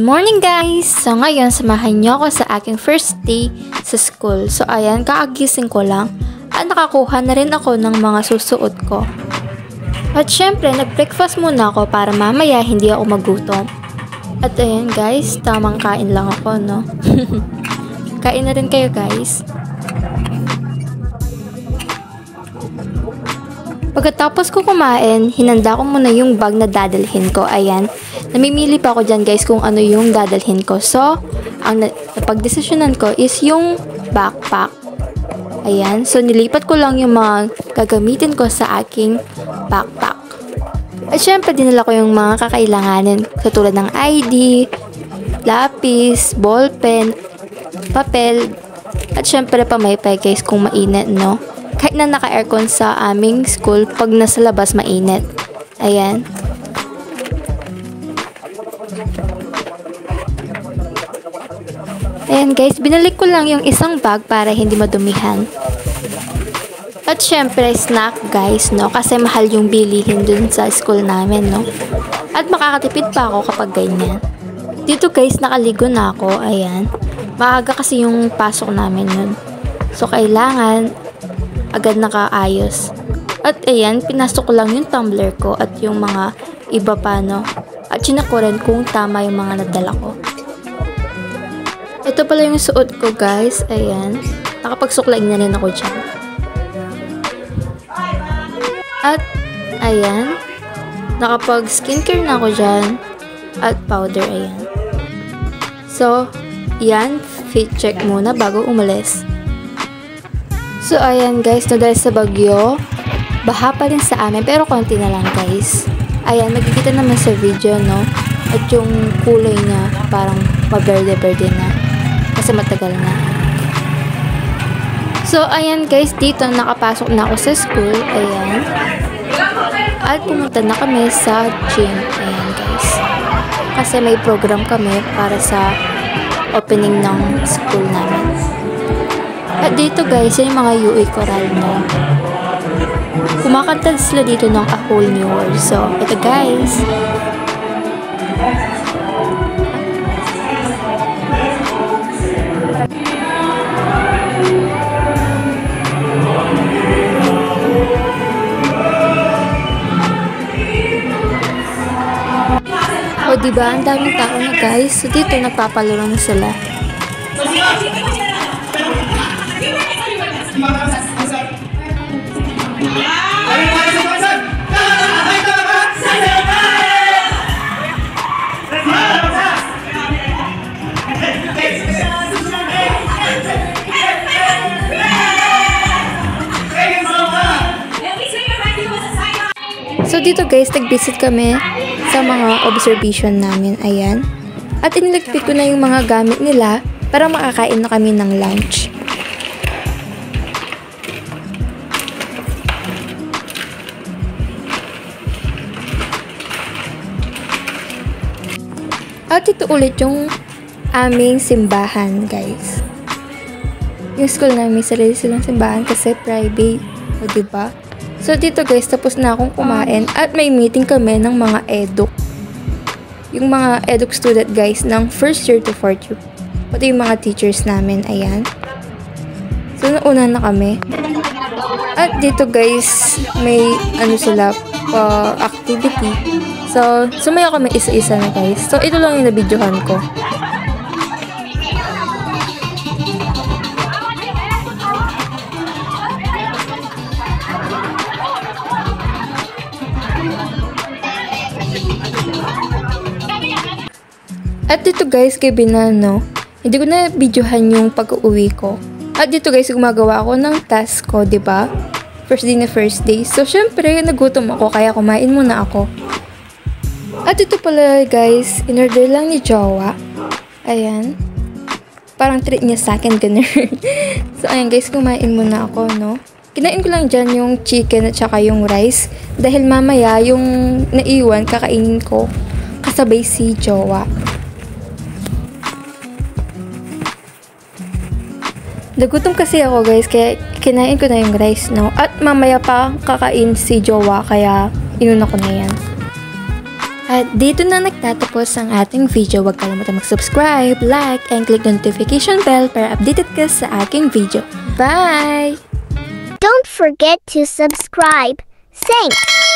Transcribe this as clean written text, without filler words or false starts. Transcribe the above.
morning guys! So ngayon, samahan niyo ako sa aking first day sa school. So ayan, kaagising ko lang at nakakuha na rin ako ng mga susuot ko. At syempre, nag-breakfast muna ako para mamaya hindi ako magutom. At ayan guys, tamang kain lang ako, no? Kain na rin kayo guys. Pagkatapos ko kumain, hinanda ko muna yung bag na dadalhin ko. Ayan, namimili pa ako dyan guys kung ano yung dadalhin ko. So, ang napagdesisyonan ko is yung backpack. Ayan, so nilipat ko lang yung mga gagamitin ko sa aking backpack. At syempre, dinala ko yung mga kakailanganin katulad ng ID, lapis, ballpen, papel, at syempre pamaypay guys kung mainit, no? Kahit na naka-aircon sa aming school, pag nasa labas mainit. Ayan. Ayan guys, binalik ko lang yung isang bag para hindi madumihan. At syempre, snack guys, no? Kasi mahal yung bilihin dun sa school namin, no? At makakatipid pa ako kapag ganyan. Dito guys, nakaligo na ako. Ayan. Maaga kasi yung pasok namin nun. So, kailangan agad nakaayos. At ayan, pinasok ko lang yung tumbler ko at yung mga iba pa, no? At chinak ko rin kung tama yung mga nadala ko. Ito pala yung suot ko, guys. Ayan. Nakapagsuklaing na rin ako dyan. At, ayan. Nakapag-skincare na ako dyan. At powder, ayan. So, yan. Fit check muna bago umalis. So, ayan guys, no, dahil sa bagyo, baha pa rin sa amin, pero konti na lang guys. Ayan, magkikita naman sa video, no? At yung kulay niya, parang maberde-berde na. Kasi matagal na. So, ayan guys, dito nakapasok na ako sa school. Ayan. At pumunta na kami sa gym. Ayan guys. Kasi may program kami para sa opening ng school namin. At dito guys, yung mga UE Choral, no? Kumakanta sila dito ng A Whole New World. So, ito guys. O diba, ang daming tao na guys. So, dito nagpapalaro na sila. So dito guys, nag-visit kami sa mga observation namin. Ayan. At inilagpit ko na yung mga gamit nila para makakain na kami ng lunch. At ito ulit yung aming simbahan, guys. Yung school namin, sarili silang simbahan kasi private. O, diba? So, dito guys, tapos na akong kumain at may meeting kami ng mga eduk. Yung mga eduk student, guys, ng first year to fourth year. Pati yung mga teachers namin, ayan. So, nauna na kami. At dito guys, may ano sila, activity. So, sumayaw kami isa-isa na guys. So, ito lang yung nabidyohan ko. At dito guys, gabi na, no? Hindi ko na videohan yung pag-uwi ko. At dito guys, gumagawa ako ng task ko, diba? First day na first day. So, syempre, nagutom ako, kaya kumain muna ako. At ito pala guys, in-order lang ni Jowa. Ayan. Parang treat niya sa akin, ganun. So, ayan guys, kumain muna ako, no? Kinain ko lang dyan yung chicken at saka yung rice. Dahil mamaya, yung naiwan, kakainin ko kasabay si Jowa. Nagutom kasi ako guys, kaya kinain ko na yung rice, no? At mamaya pa kakain si Jowa, kaya inuna ko na yan. At dito na nagtatapos ang ating video. Huwag kalimutan mag-subscribe, like, and click notification bell para updated ka sa aking video. Bye! Don't forget to subscribe. Thanks!